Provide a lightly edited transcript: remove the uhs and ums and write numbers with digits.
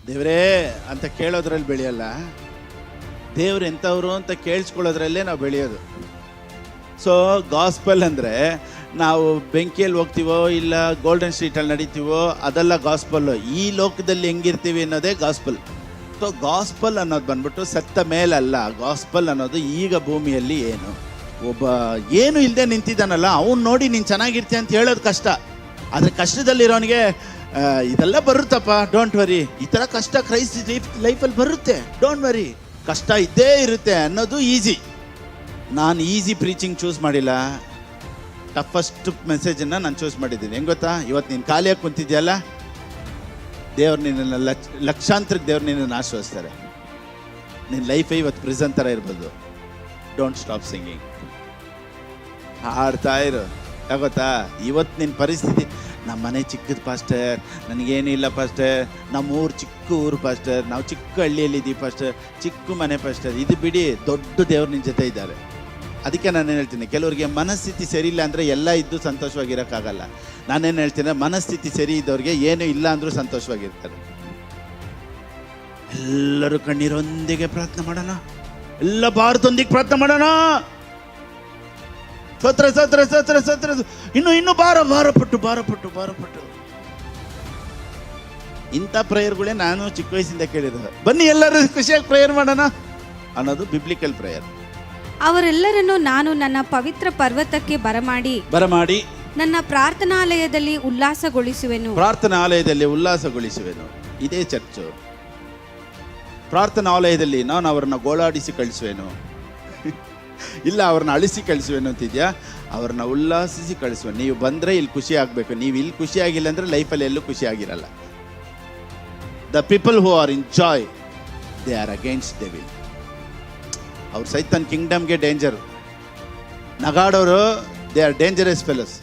ದೇವರೇ ಅಂತ ಕೇಳೋದ್ರಲ್ಲಿ ಬೆಳೆಯಲ್ಲ, ದೇವ್ರು ಎಂಥವ್ರು ಅಂತ ಕೇಳಿಸ್ಕೊಳ್ಳೋದ್ರಲ್ಲೇ ನಾವು ಬೆಳೆಯೋದು. ಸೊ ಗಾಸ್ಪಲ್ ಅಂದರೆ ನಾವು ಬೆಂಕಿಯಲ್ಲಿ ಹೋಗ್ತೀವೋ ಇಲ್ಲ ಗೋಲ್ಡನ್ ಸ್ಟ್ರೀಟಲ್ಲಿ ನಡೀತೀವೋ ಅದೆಲ್ಲ ಗಾಸ್ಪಲ್ಲು. ಈ ಲೋಕದಲ್ಲಿ ಹೆಂಗಿರ್ತೀವಿ ಅನ್ನೋದೇ ಗಾಸ್ಪಲ್. ಸೊ ಗಾಸ್ಪಲ್ ಅನ್ನೋದು ಬಂದ್ಬಿಟ್ಟು ಸತ್ತ ಮೇಲಲ್ಲ. ಗಾಸ್ಪಲ್ ಅನ್ನೋದು ಈಗ ಭೂಮಿಯಲ್ಲಿ ಒಬ್ಬ ಏನು ಇಲ್ಲದೆ ನಿಂತಿದ್ದಾನಲ್ಲ ಅವ್ನು ನೋಡಿ ನೀನು ಚೆನ್ನಾಗಿರ್ತೀಯ ಅಂತ ಹೇಳೋದು ಕಷ್ಟ. ಆದರೆ ಕಷ್ಟದಲ್ಲಿರೋನಿಗೆ ಇದೆಲ್ಲ ಬರುತ್ತಪ್ಪ, ಡೋಂಟ್ ವರಿ, ಈ ಥರ ಕಷ್ಟ ಕ್ರೈಸ್ಟ್ ಲೈಫಲ್ಲಿ ಬರುತ್ತೆ, ಡೋಂಟ್ ವರಿ, ಕಷ್ಟ ಇದ್ದೇ ಇರುತ್ತೆ ಅನ್ನೋದು ಈಸಿ. ನಾನು ಈಸಿ ಪ್ರೀಚಿಂಗ್ ಚೂಸ್ ಮಾಡಿಲ್ಲ, ಟಫಸ್ಟ್ ಮೆಸೇಜನ್ನು ನಾನು ಚೂಸ್ ಮಾಡಿದ್ದೀನಿ. ಹೆಂಗೆ ಗೊತ್ತಾ? ಇವತ್ತು ನೀನು ಖಾಲಿಯಾಗಿ ಕುಂತಿದ್ಯಲ್ಲ, ದೇವ್ರು ನಿನ್ನನ್ನು ಲಕ್ಷಾಂತರಕ್ಕೆ ದೇವ್ರು ನಿನ್ನನ್ನು ಆಶ್ರಯಿಸ್ತಾರೆ. ನಿನ್ನ ಲೈಫೇ ಇವತ್ತು ಪ್ರಿಸನ್ ಥರ ಇರ್ಬೋದು. ಡೋಂಟ್ ಸ್ಟಾಪ್ ಸಿಂಗಿಂಗ್, ಹಾಡ್ತಾ ಇರು. ಯಾಗೊತ್ತಾ, ಇವತ್ತು ನಿನ್ನ ಪರಿಸ್ಥಿತಿ, ನಮ್ಮ ಮನೆ ಚಿಕ್ಕದು ಪಾಸ್ಟರ್, ನನಗೇನಿಲ್ಲ ಪಾಸ್ಟರ್, ನಮ್ಮ ಊರು ಚಿಕ್ಕ ಊರು ಪಾಸ್ಟರ್, ನಾವು ಚಿಕ್ಕ ಹಳ್ಳಿಯಲ್ಲಿದ್ದೀವಿ ಪಾಸ್ಟರ್, ಚಿಕ್ಕ ಮನೆ ಪಾಸ್ಟರ್, ಇದು ಬಿಡಿ, ದೊಡ್ಡ ದೇವ್ರು ನಿನ್ನ ಜೊತೆ ಇದ್ದಾರೆ. ಅದಕ್ಕೆ ನಾನೇನು ಹೇಳ್ತೀನಿ, ಕೆಲವ್ರಿಗೆ ಮನಸ್ಥಿತಿ ಸರಿ ಇಲ್ಲ ಅಂದರೆ ಎಲ್ಲ ಇದ್ದು ಸಂತೋಷವಾಗಿರೋಕ್ಕಾಗಲ್ಲ. ನಾನೇನು ಹೇಳ್ತೀನಿ, ಮನಸ್ಥಿತಿ ಸರಿ ಇದ್ದವ್ರಿಗೆ ಏನೂ ಇಲ್ಲ ಅಂದರೂ ಸಂತೋಷವಾಗಿರ್ತಾರೆ. ಎಲ್ಲರೂ ಕಣ್ಣೀರೊಂದಿಗೆ ಪ್ರಾರ್ಥನೆ ಮಾಡೋಣ, ಎಲ್ಲ ಭಾರತದೊಂದಿಗೆ ಪ್ರಾರ್ಥನೆ ಮಾಡೋಣ. ಸತ್ರ ಸತ್ರ ಸತ್ರ ಸತ್ರ ಇನ್ನು ಭಾರಪಟ್ಟು ಇಂಥ ಪ್ರೇಯರ್ಗಳೇ ನಾನು ಚಿಕ್ಕ ವಯಸ್ಸಿಂದ ಕೇಳಿರೋದು. ಬನ್ನಿ ಎಲ್ಲರೂ ಖುಷಿಯಾಗಿ ಪ್ರೇಯರ್ ಮಾಡೋಣ ಅನ್ನೋದು ಬಿಬ್ಲಿಕಲ್ ಪ್ರೇಯರ್. ಅವರೆಲ್ಲರನ್ನು ನಾನು ನನ್ನ ಪವಿತ್ರ ಪರ್ವತಕ್ಕೆ ಬರಮಾಡಿ ನನ್ನ ಪ್ರಾರ್ಥನಾಲಯದಲ್ಲಿ ಉಲ್ಲಾಸಗೊಳಿಸುವೆನು. ಇದೇ ಚರ್ಚು. ಪ್ರಾರ್ಥನಾಲಯದಲ್ಲಿ ನಾನು ಅವರನ್ನ ಗೋಳಾಡಿಸಿ ಕಳಿಸುವೆನು, ಇಲ್ಲ ಅವ್ರನ್ನ ಅಳಿಸಿ ಕಳಿಸುವೆನು ಅಂತಿದ್ಯಾ, ಅವ್ರನ್ನ ಉಲ್ಲಾಸಿಸಿ ಕಳಿಸುವೆನು. ನೀವು ಬಂದರೆ ಇಲ್ಲಿ ಖುಷಿ ಆಗಬೇಕು. ನೀವು ಇಲ್ಲಿ ಖುಷಿ ಆಗಿಲ್ಲ ಅಂದರೆ ಲೈಫಲ್ಲಿ ಎಲ್ಲೂ ಖುಷಿ ಆಗಿರಲ್ಲ. The people who are in joy, they are against devil. ಅವ್ರು ಸೈತಾನ್ ಕಿಂಗ್ಡಮ್ಗೆ ಡೇಂಜರು. ನಗಾಡೋರು ದೇ ಆರ್ ಡೇಂಜರಸ್ ಫೆಲೋಸ್.